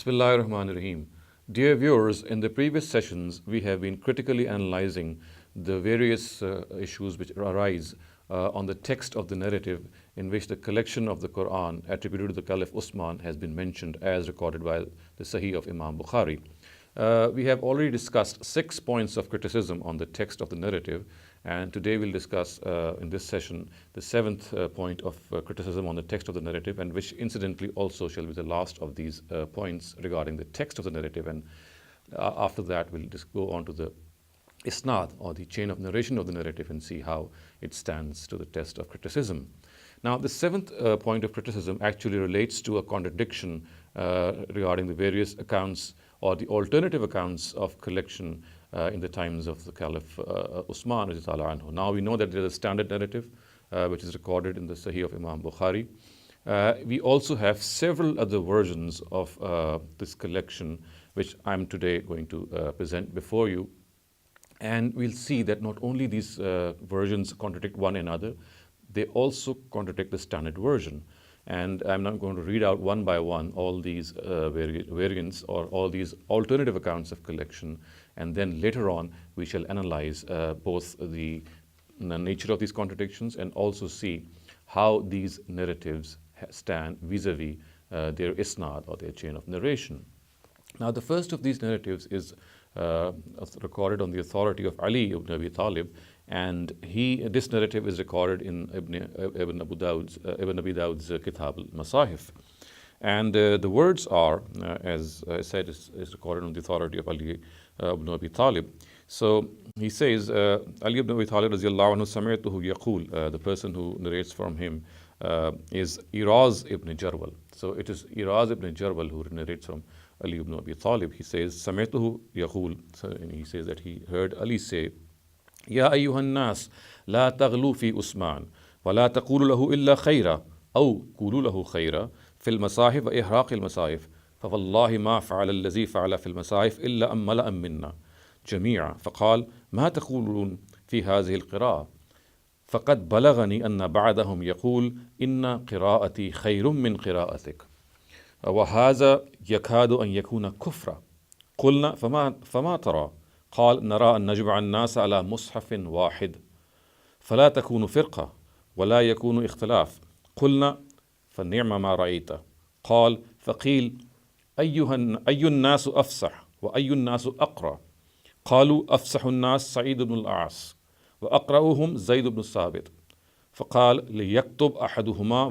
Bismillahirrahmanirrahim. Dear viewers, in the previous sessions, we have been critically analyzing the various issues which arise on the text of the narrative in which the collection of the Qur'an attributed to the Caliph Uthman has been mentioned as recorded by the Sahih of Imam Bukhari. We have already discussed 6 points of criticism on the text of the narrative, and today we'll discuss in this session the 7th point of criticism on the text of the narrative, and which incidentally also shall be the last of these points regarding the text of the narrative. And after that we'll just go on to the isnad, or the chain of narration of the narrative, and see how it stands to the test of criticism. Now, the 7th point of criticism actually relates to a contradiction regarding the various accounts or the alternative accounts of collection in the times of the Caliph Uthman radiallahu anhu. Now we know that there is a standard narrative which is recorded in the Sahih of Imam Bukhari. We also have several other versions of this collection which I'm today going to present before you. And we'll see that not only these versions contradict one another, they also contradict the standard version. And I'm not going to read out one by one all these variants or all these alternative accounts of collection. And then later on, we shall analyze both the nature of these contradictions and also see how these narratives stand vis-a-vis their isnad, or their chain of narration. Now, the first of these narratives is recorded on the authority of Ali ibn Abi Talib, and this narrative is recorded in Ibn Abi Dawud's Kitab al-Masahif. And the words are, as I said, is recorded on the authority of Ali ibn Abi Talib. So he says, Ali ibn Abi Talib radiallahu anhu sami'tuhu yaqul, the person who narrates from him is Iraz ibn Jarwal. So it is Iraz ibn Jarwal who narrates from Ali ibn Abi Talib. He says, Sami'tuhu yaqul, and he says that he heard Ali say, Ya ayyuhan nas, la taghlu fi Uthman, wa la taqulu lahu illa khayra, aw qulu lahu khayra, fil masahif wa ihraq al masahif, fa wallahi ma fa'ala allazi fa'ala fil masahif illa am mala'an minna جميعا فقال ما تقولون في هذه القراءة فقد بلغني أن بعضهم يقول إن قراءتي خير من قراءتك وهذا يكاد أن يكون كفرا قلنا فما ترى قال نرى أن نجمع الناس على مصحف واحد فلا تكون فرقة ولا يكون اختلاف قلنا فنعم ما رأيت قال فقيل أي الناس أفصح وأي الناس أقرأ قالوا أفصح الناس سعيد بن الأعص وأقرأهم زيد بن ثابت فقال ليكتب أحدهما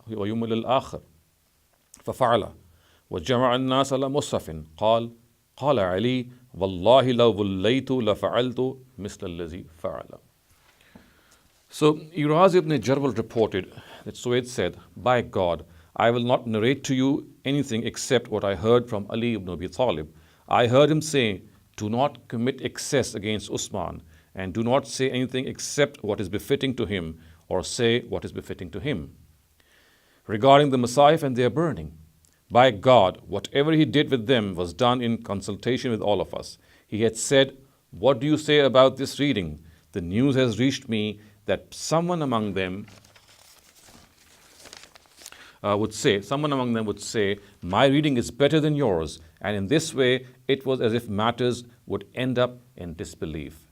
ويمل الآخر ففعل وجمع الناس على مصحف قال علي والله لو وليت لفعلت مثل الذي فعل. So Iraz ibn Jarwal reported that Suwaid said, By God, I will not narrate to you anything except what I heard from Ali ibn Abi Talib. I heard him say, do not commit excess against Uthman, and do not say anything except what is befitting to him, or say what is befitting to him. Regarding the Masahif and their burning, by God, whatever he did with them was done in consultation with all of us. He had said, what do you say about this reading? The news has reached me that someone among them would say, my reading is better than yours, and in this way it was as if matters would end up in disbelief.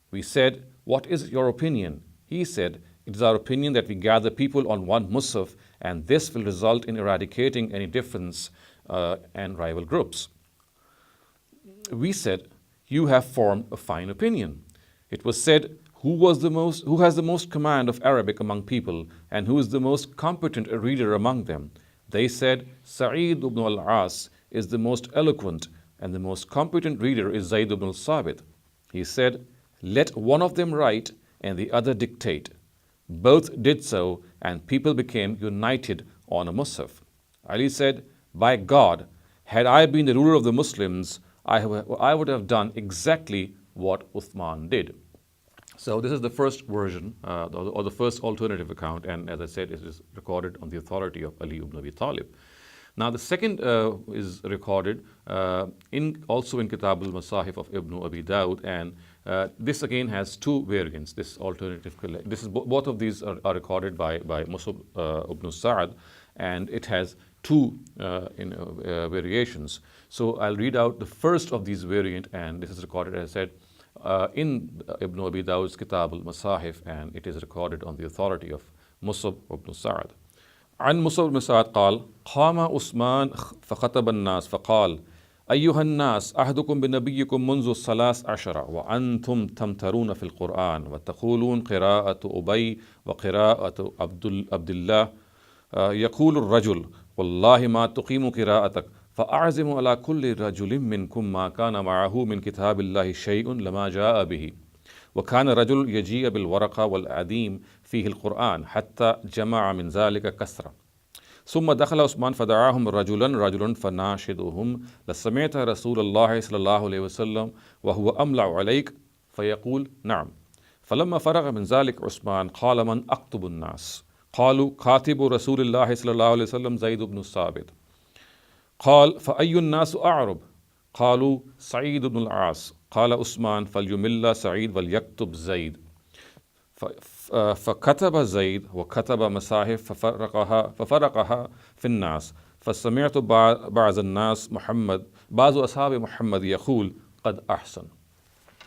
We said, what is your opinion? He said, it is our opinion that we gather people on one mushaf, and this will result in eradicating any difference and rival groups. We said, you have formed a fine opinion. It was said, who has the most command of Arabic among people, and who is the most competent reader among them? They said, Sa'id ibn al-As is the most eloquent, and the most competent reader is Zayd ibn Thabit. He said, let one of them write and the other dictate. Both did so, and people became united on a mushaf. Ali said, by God, had I been the ruler of the Muslims, I would have done exactly what Uthman did. So this is the first version, or the first alternative account, and as I said, it is recorded on the authority of Ali ibn Abi Talib. Now the second is recorded also in Kitab al-Masahif of Ibn Abi Dawud, and this again has 2 variants. This alternative, both of these are recorded by Musab ibn Sa'ad, and it has two variations. So I'll read out the first of these variant, and this is recorded, as I said, in Ibn Abi Dawud's Kitab al-Masahif, and it is recorded on the authority of Musab ibn Sa'ad. عن مصعب بن سعد قال قام عثمان فخطب الناس فقال أيها الناس أحدكم بنبيكم منذ 13 وأنتم تمترون في القرآن وتقولون قراءة أبي وقراءة عبد الله يقول الرجل والله ما تقيم قراءتك فأعزم على كل رجل منكم ما كان معه من كتاب الله شيء لما جاء به وكان رجل يجيء بالورقة والعديم فيه القرآن حتى جمع من ذلك كثرة ثم دخل عثمان فدعاهم رجلا فناشدهم لسمعت رسول الله صلى الله عليه وسلم وهو أملع عليك فيقول نعم فلما فرغ من ذلك عثمان قال من أكتب الناس قالوا كاتب رسول الله صلى الله عليه وسلم زيد بن ثابت قال فأي الناس أعرب قالوا سعيد بن العاص قال عثمان فليمل سعيد وليكتب زيد فكتب زيد وكتب مصاحف ففرقها في الناس فسمعت بعض الناس بعض أصحاب محمد يقول قد أحسن.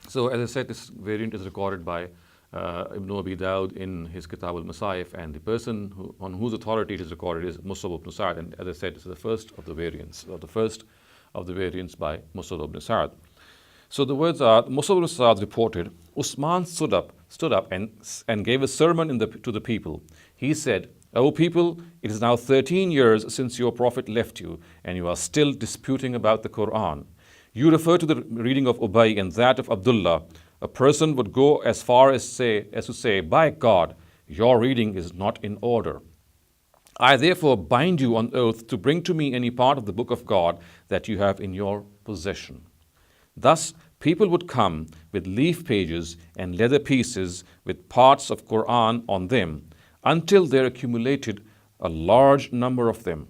So as I said, this variant is recorded by Ibn Abi Dawud in his Kitab al-Masahif, and the person on whose authority it is recorded is Musab ibn Sa'ad, and as I said, this is the first of the variants, or the first of the variants by Musab ibn Sa'ad. So the words are, Musab ibn Sa'ad reported, Uthman stood up and gave a sermon to the people. He said, O people, it is now 13 years since your prophet left you, and you are still disputing about the Qur'an. You refer to the reading of Ubay and that of Abdullah. A person would go as far as to say, by God, your reading is not in order. I therefore bind you on oath to bring to me any part of the book of God that you have in your possession. Thus, people would come with leaf pages and leather pieces with parts of Qur'an on them until there accumulated a large number of them.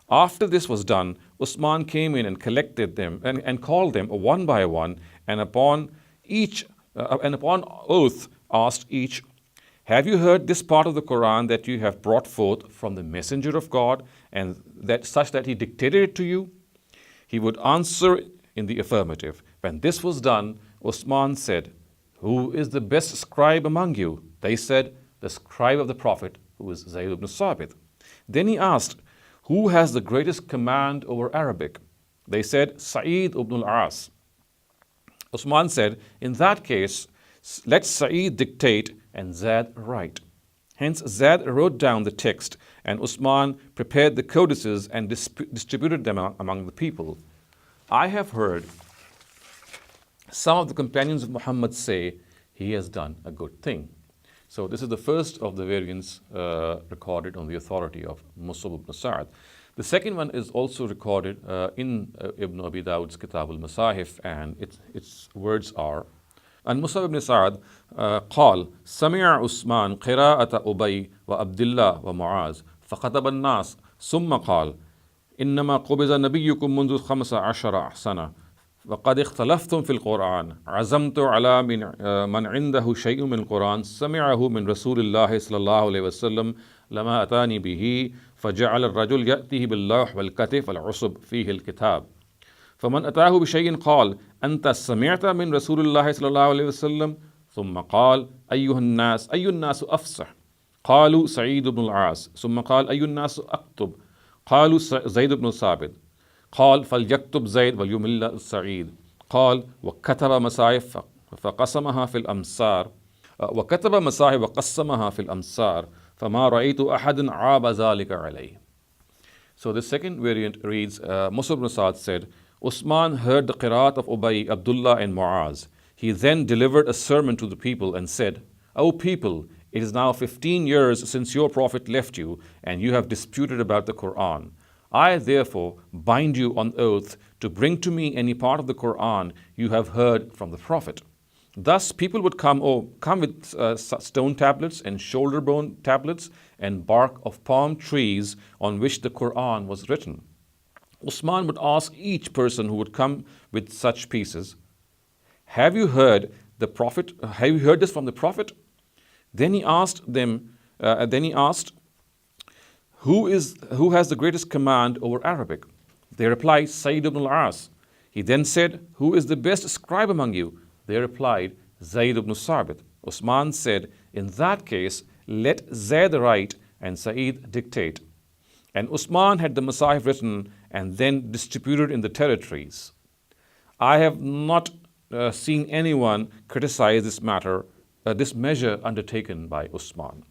After this was done, Uthman came in and collected them and called them one by one, and upon oath asked each, have you heard this part of the Qur'an that you have brought forth from the Messenger of God, and that such that he dictated it to you? He would answer in the affirmative. When this was done, Uthman said, who is the best scribe among you? They said, the scribe of the Prophet, who is Zayd ibn Thabit. Then he asked, who has the greatest command over Arabic? They said, Sa'id ibn al-As. Uthman said, in that case, let Sa'id dictate and Zad write. Hence Zad wrote down the text, and Uthman prepared the codices and distributed them among the people. I have heard some of the companions of Muhammad say, he has done a good thing. So this is the first of the variants recorded on the authority of Musab ibn Sa'ad. The second one is also recorded in Ibn Abi Dawud's Kitab al-Masahif, and its words are, عن موسى بن سعد قال سمع عثمان قراءة أبي وعبد الله ومعاذ فخطب الناس ثم قال إنما قبض نبيكم منذ 15 سنة وقد اختلفتم في القرآن عزمت على من عنده شيء من القرآن سمعه من رسول الله صلى الله عليه وسلم لما أتاني به فجعل الرجل يأتيه باللوح والكتف والعصب فيه الكتاب فمن أتاه بشيء قال أنت سمعت من رسول الله صلى الله عليه وسلم ثم قال أي الناس أفصح قالوا سعيد بن العاص ثم قال أي الناس أكتب قالوا زيد بن ثابت قال فليكتب زيد وليمل سعيد قال وكتب مصاحف فقسمها في الأمصار فما رأيت أحد عاب ذلك عليه. So the second variant reads, Musab ibn Sa'ad said, Uthman heard the qiraat of Ubay, Abdullah and Muaz. He then delivered a sermon to the people and said, O people, it is now 15 years since your prophet left you, and you have disputed about the Qur'an. I therefore bind you on oath to bring to me any part of the Qur'an you have heard from the prophet. Thus people would come with stone tablets and shoulder bone tablets and bark of palm trees on which the Qur'an was written. Uthman would ask each person who would come with such pieces, have you heard this from the prophet? Then he asked, who has the greatest command over Arabic? They replied, Sayyid ibn al-As. He then said, who is the best scribe among you? They replied, Zayd ibn Sabit. Uthman said, in that case, let Zayd write and Sa'id dictate. And Uthman had the Masahif written and then distributed in the territories. I have not seen anyone criticize this measure undertaken by Uthman.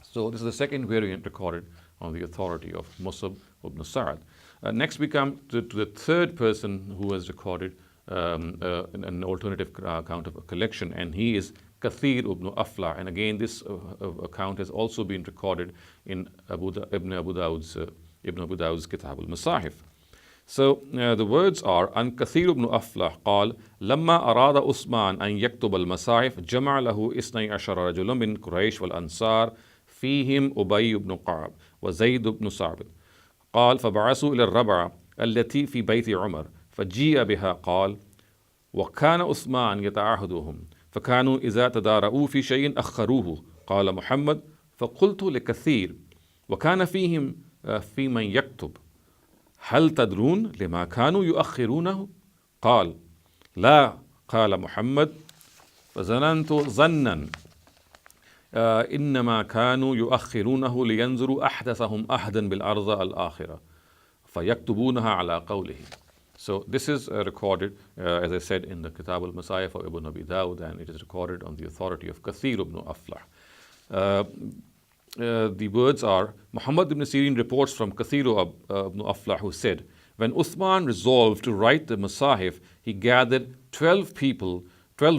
So this is the second variant recorded on the authority of Musab ibn Sa'd. Next we come to the third person who has recorded an alternative account of a collection, and he is Kathir ibn Afla. And again, this account has also been recorded in Ibn Abu Dawud's Kitab al-Masahif. So the words are, An Kathir ibn Afla قال لما أراد عثمان أن يكتب المصاحف جمع له 12 رجلا من قريش والأنصار فيهم أبي بن كعب وزيد بن ثابت قال فبعثوا إلى الربعة التي في بيت عمر فجيء بها قال وكان عثمان يتعاهدهم فكانوا إذا تدارؤوا في شيء أخروه قال محمد فقلت لكثير وكان فيهم في من يكتب هل تدرون لما كانوا يؤخرونه قال لا قال محمد فظننت ظنا إنما كانوا يؤخرونه لينظروا أحدثهم أحدا بالأرض الآخرة فيكتبونها على قوله. So this is recorded, as I said, in the Kitab al-Masahif of Ibn Abi Dawud, and it is recorded on the authority of Kathir ibn Aflah. The words are, Muhammad ibn Sirin reports from Kathir ibn Aflah, who said, when Uthman resolved to write the Masahif, he gathered 12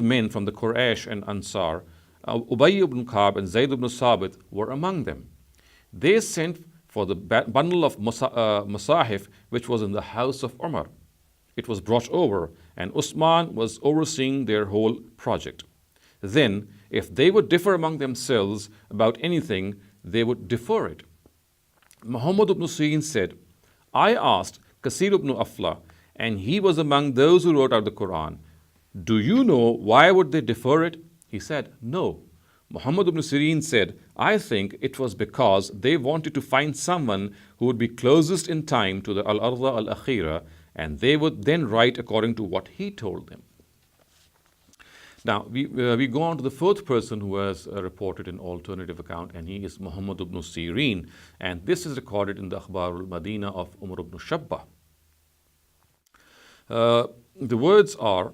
men from the Quraysh and Ansar. Ubay ibn Ka'b and Zayd ibn Sabit were among them. They sent for the bundle of Masahif which was in the house of Umar. It was brought over, and Uthman was overseeing their whole project. Then, if they would differ among themselves about anything, they would defer it. Muhammad ibn Sirin said, I asked Kasir ibn Afla, and he was among those who wrote out the Qur'an, do you know why would they defer it? He said, no. Muhammad ibn Sirin said, I think it was because they wanted to find someone who would be closest in time to the Al-Arda al-Akhira, and they would then write according to what he told them. Now, we go on to the fourth person who has reported an alternative account, and he is Muhammad ibn Sirin, and this is recorded in the Akhbar al-Madina of Umar ibn Shabba. The words are,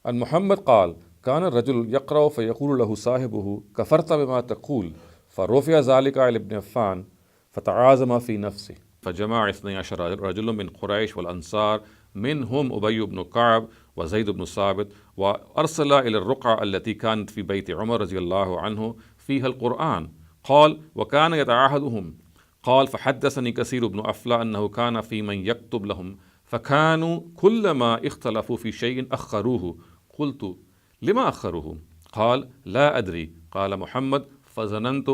An Muhammad قال كان الرجل يقرأ فيقول له صاحبه كفرت بما تقول فرفع ذلك على ابن عفان فتعازم في نفسه فجمع 12 رجل من قريش والأنصار منهم أبي بن كعب وزيد بن ثابت وأرسل إلى الرقعة التي كانت في بيت عمر رضي الله عنه فيها القرآن قال وكان يتعاهدهم قال فحدثني كثير بن أفلا أنه كان في من يكتب لهم فكانوا كلما اختلفوا في شيء أخروه قلت لما أخروه قال لا أدري قال محمد فظننت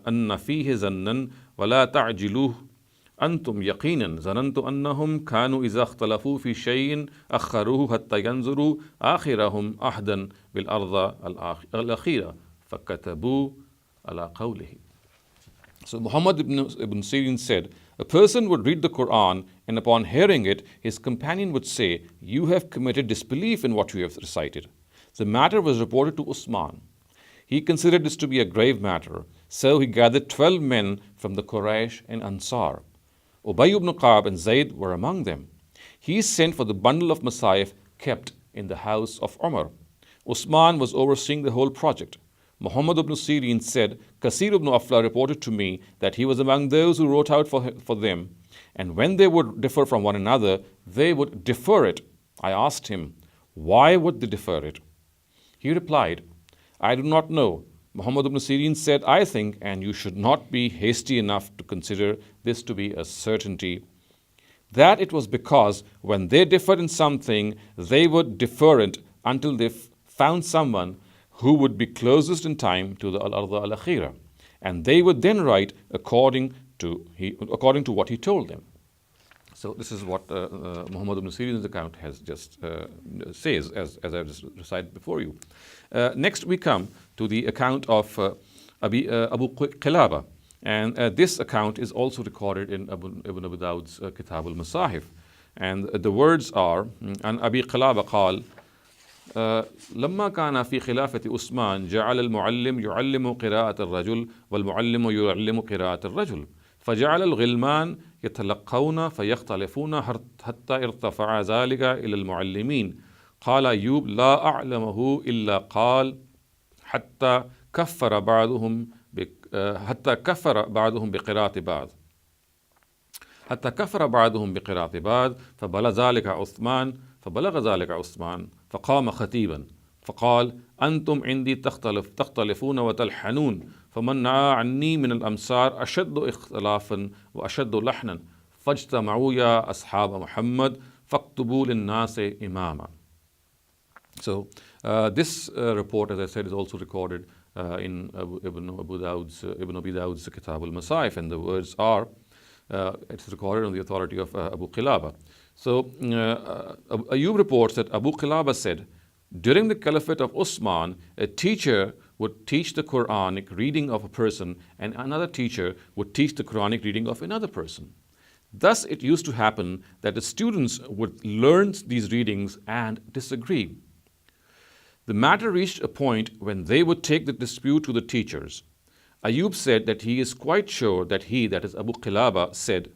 أن فيه ظنا ولا تعجلوه أنتم يقينا ظننت أنهم كانوا إذا اختلفوا في شيء أخروه حتى ينظروا آخرهم أحدا بالأرض الأخيرة فكتبوا على قوله. So Muhammad ibn Sirin said, a person would read the Qur'an, and upon hearing it, his companion would say, you have committed disbelief in what you have recited. The matter was reported to Uthman. He considered this to be a grave matter, so he gathered 12 men from the Quraysh and Ansar. Ubay ibn Ka'b and Zayd were among them. He sent for the bundle of Masahif kept in the house of Umar. Uthman was overseeing the whole project. Muhammad ibn Sirin said, Kasir ibn Afla reported to me that he was among those who wrote out for them, and when they would differ from one another, they would defer it. I asked him, why would they defer it? He replied, I do not know. Muhammad ibn Sirin said, I think, and you should not be hasty enough to consider this to be a certainty, that it was because when they differed in something, they would defer it until they found someone who would be closest in time to the Al-Arda al-Akhira, and they would then write according to what he told them. So this is what Muhammad ibn Sirin's account has just says, as I've just recited before you. Next we come to the account of Abu Qilaba. And this account is also recorded in Ibn Abi Dawud's Kitab al-Masahif. And the words are, An Abi Qilaba قال لما كان في خلافة عثمان جعل المعلم يعلم قراءة الرجل والمعلم يعلم قراءة الرجل فجعل الغلمان يتلقون فيختلفون حتى ارتفع ذلك إلى المعلمين قال أيوب لا أعلمه إلا قال حتى كفر بعضهم بقراءة بعض حتى كفر بعضهم بقراءة بعض فبلغ ذلك عثمان فقام خطيبا فقال أنتم عندي تختلفون وتلحنون فمن عني من الأمصار أشد اختلافا وأشد لحنا فاجتمعوا يا أصحاب محمد فاكتبوا للناس إماما. So this report, as I said, is also recorded in Ibn Abi Dawud's Kitab al-Masahif, and the words are, it's recorded on the authority of Abu Qilaba. So Ayub reports that Abu Qilaba said, during the caliphate of Uthman, a teacher would teach the Qur'anic reading of a person and another teacher would teach the Qur'anic reading of another person. Thus it used to happen that the students would learn these readings and disagree. The matter reached a point when they would take the dispute to the teachers. Ayub said that he is quite sure that he, that is Abu Qilaba, said,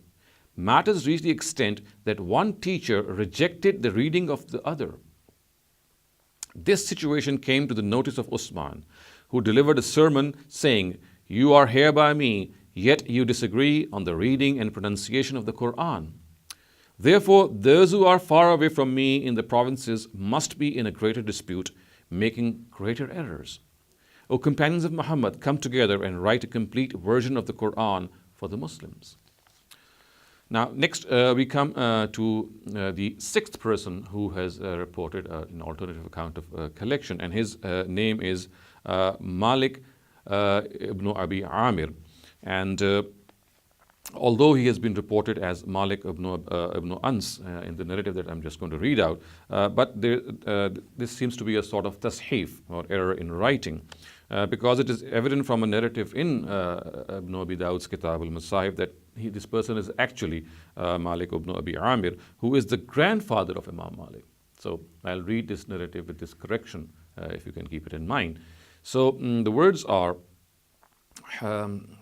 matters reached the extent that one teacher rejected the reading of the other. This situation came to the notice of Uthman, who delivered a sermon saying, you are here by me, yet you disagree on the reading and pronunciation of the Qur'an. Therefore, those who are far away from me in the provinces must be in a greater dispute, making greater errors. O companions of Muhammad, come together and write a complete version of the Qur'an for the Muslims. Now, next we come to the sixth person who has reported an alternative account of collection, and his name is Malik ibn Abi Amir. And although he has been reported as Malik ibn Ans in the narrative that I'm just going to read out, but this seems to be a sort of tashif or error in writing, because it is evident from a narrative in Ibn Abi Dawud's Kitab al-Masahif that this person is actually Malik ibn Abi Amir, who is the grandfather of Imam Malik. So I'll read this narrative with this correction, if you can keep it in mind. So the words are,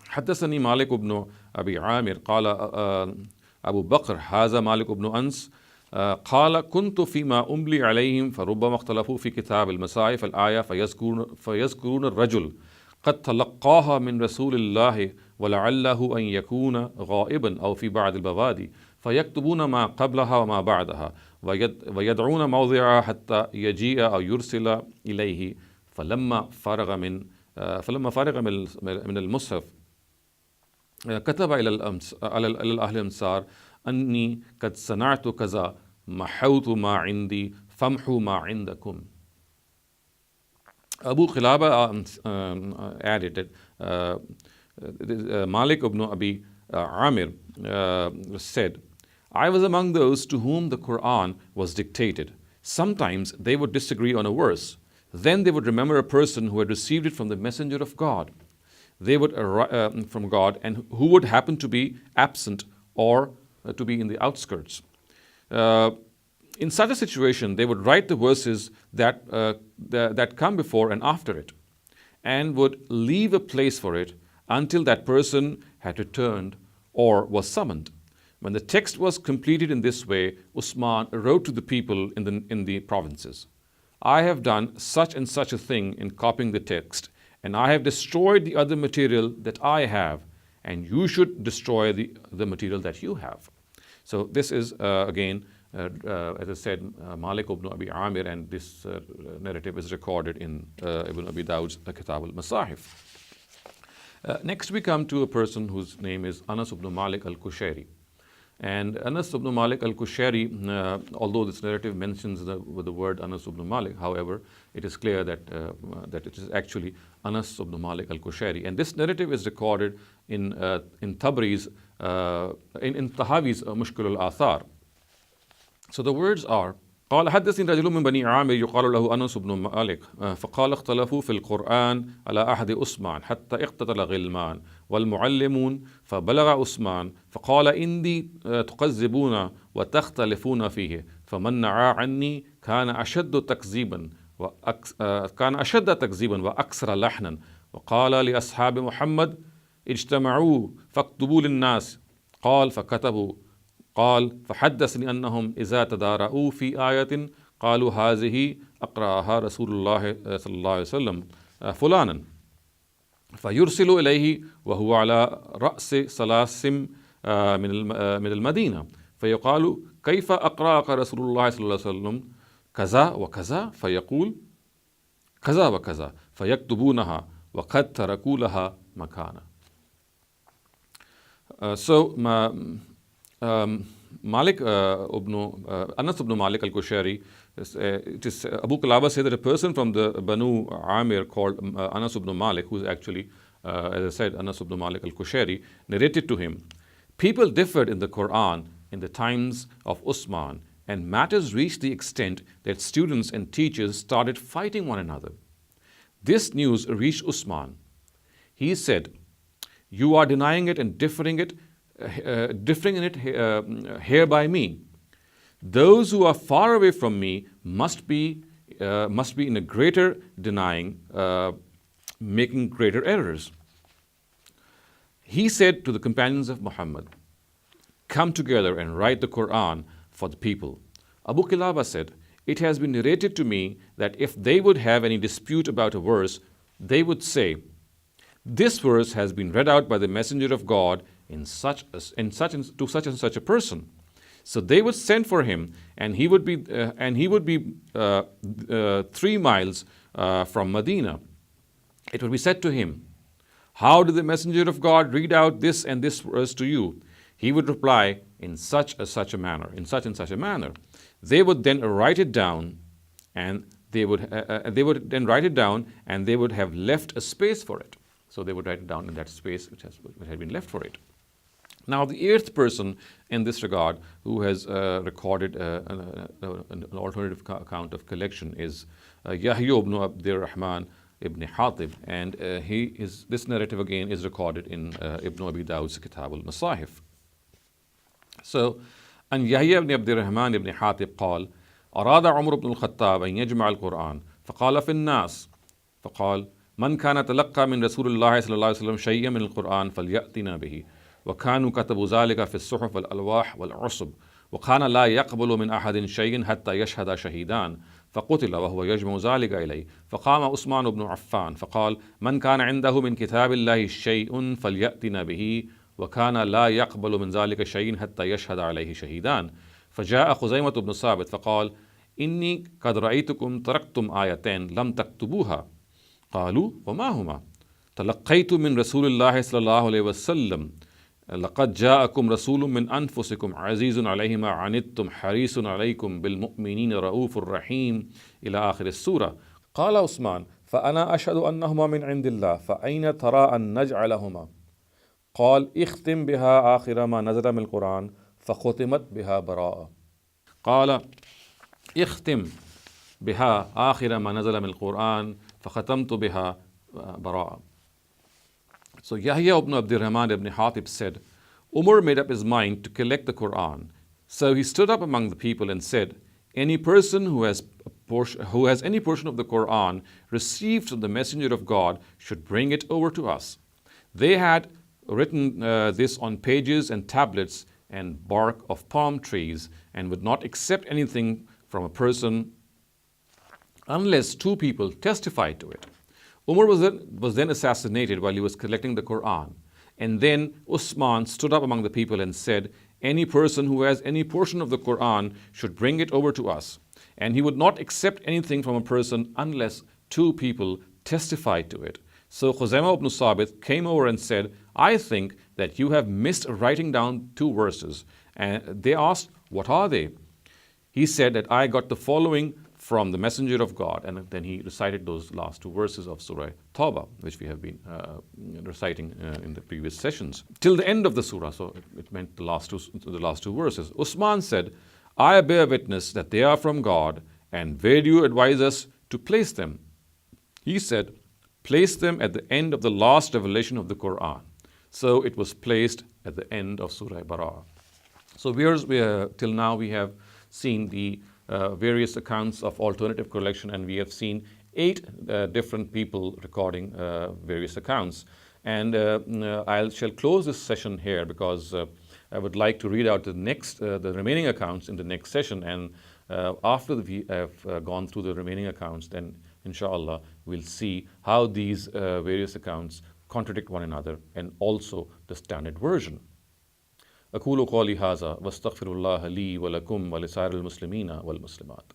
حدثني مالك بن أبي عامر قال أبو بكر هذا مالك بن أنس قال كنت فيما أملي عليهم فربما اختلفوا في كتاب المصاحف الآية فيذكرون الرجل قد تلقاها من رسول الله ولعله أن يكون غائبا أو في بعض البوادي فيكتبون ما قبلها وما بعدها ويدعون موضعها حتى يجيء أو يرسل إليه فلما فرغ من المصحف كتب إلى أهل الأمصار أني قد صنعت كذا محوت ما عندي فامحوا ما عندكم. Abu Qilaba added that Malik ibn Abi Amir said, I was among those to whom the Qur'an was dictated. Sometimes they would disagree on a verse. Then they would remember a person who had received it from the messenger of God. They would from God, and who would happen to be absent or to be in the outskirts. In such a situation, they would write the verses that come before and after it, and would leave a place for it until that person had returned or was summoned. When the text was completed in this way, Uthman wrote to the people in the provinces, I have done such and such a thing in copying the text, and I have destroyed the other material that I have, and you should destroy the material that you have. So this is again, as I said, Malik ibn Abi Amir, and this narrative is recorded in Ibn Abi Dawud's Kitab al-Masahif. Next we come to a person whose name is Anas ibn Malik al-Kushairi. And Anas ibn Malik al-Kushairi, although this narrative mentions the word Anas ibn Malik, however, it is clear that it is actually Anas ibn Malik al-Kushairi. And this narrative is recorded in Tabri's, in Tahawi's Mushkil al-Athar. So the words are, قال حدثني رجل من بني عامر يقال له أنس بن مالك فقال اختلفوا في القرآن على عهد عثمان حتى اقتتل غلمان والمعلمون فبلغ عثمان فقال إني تكذبون وتختلفون فيه فمن نعى عني كان أشد تكذيبا وأكثر لحنا وقال لأصحاب محمد اجتمعوا فاكتبوا للناس قال فكتبوا قال فحدثني أنهم إذا تدارؤوا في آية قالوا هذه أقرأها رسول الله صلى الله عليه وسلم فلانا فيرسل إليه وهو على رأس سلاسم من المدينة فيقال كيف أقرأك رسول الله صلى الله عليه وسلم كذا وكذا فيقول كذا وكذا فيكتبونها وقد تركوا لها مكانا. Malik Anas ibn Malik al-Qushayri, Abu Qilaba said that a person from the Banu Amir called Anas ibn Malik, who is actually, as I said, Anas ibn Malik al-Qushayri, narrated to him, people differed in the Qur'an in the times of Uthman, and matters reached the extent that students and teachers started fighting one another. This news reached Uthman. He said, "You are denying it and differing in it here by me. Those who are far away from me must be in a greater denying, making greater errors." He said to the companions of Muhammad, "Come together and write the Qur'an for the people." Abu Qilaba said, "It has been narrated to me that if they would have any dispute about a verse, they would say, 'This verse has been read out by the Messenger of God to such and such a person.' So they would send for him, and he would be 3 miles from Medina. It would be said to him, 'How did the Messenger of God read out this and this verse to you?' He would reply, 'In such and such a manner.' They would then write it down, and they would have left a space for it. So they would write it down in that space which had been left for it. Now, the 8th person in this regard who has recorded an alternative account of collection is Yahya ibn Abdirrahman ibn Hatib, and this narrative again is recorded in Ibn Abi Dawud's Kitab al-Masahif. So, عن يحيى بن عبد الرحمن بن حاتب قال: أراد عمر بن الخطاب أن يجمع القرآن فقال في الناس فقال: من كان تلقى من رسول الله صلى الله عليه وسلم شيئا من القرآن فليأتنا به. وكانوا كتبوا ذلك في الصحف والألواح والعصب. وكان لا يقبل من أحد شيء حتى يشهد شهيدان. فقتل وهو يجمع ذلك إليه. فقام عثمان بن عفان فقال: من كان عنده من كتاب الله شيء فليأتنا به. وكان لا يقبل من ذلك شيء حتى يشهد عليه شهيدان. فجاء خزيمة بن ثابت فقال: إني قد رأيتكم تركتم آيتين لم تكتبوها. قالوا: وما هما؟ تلقيت من رسول الله صلى الله عليه وسلم: لقد جاءكم رسول من أنفسكم عزيز عليه ما عنتم حريص عليكم بالمؤمنين رؤوف رحيم إلى آخر السورة. قال عثمان: فأنا أشهد أنهما من عند الله فأين ترى أن نجعلهما؟ قال: اختم بها آخر ما نزل من القرآن فختمت بها براءة. قال: اختم بها آخر ما نزل من القرآن فختمت بها براءة. So Yahya ibn Abdirrahman ibn Hatib said, Umar made up his mind to collect the Qur'an. So he stood up among the people and said, any person who has any portion of the Qur'an received from the Messenger of God should bring it over to us. They had written this on pages and tablets and bark of palm trees, and would not accept anything from a person unless 2 people testified to it. Umar was then assassinated while he was collecting the Qur'an. And then Uthman stood up among the people and said, any person who has any portion of the Qur'an should bring it over to us. And he would not accept anything from a person unless 2 people testified to it. So Khuzaimah ibn Thabit came over and said, I think that you have missed writing down 2 verses. And they asked, what are they? He said that I got the following from the Messenger of God, and then he recited those last 2 verses of Surah Tawbah, which we have been reciting in the previous sessions, till the end of the surah. So it meant the last two verses. Uthman said, I bear witness that they are from God, and where do you advise us to place them? He said, place them at the end of the last revelation of the Qur'an. So it was placed at the end of Surah Bara'ah. So viewers, till now we have seen the various accounts of alternative collection, and we have seen 8 different people recording various accounts. And I shall close this session here because I would like to read out the remaining accounts in the next session. And after we have gone through the remaining accounts, then inshallah we'll see how these various accounts contradict one another and also the standard version. أقول قولي هذا واستغفر الله لي ولكم ولسائر المسلمين والمسلمات.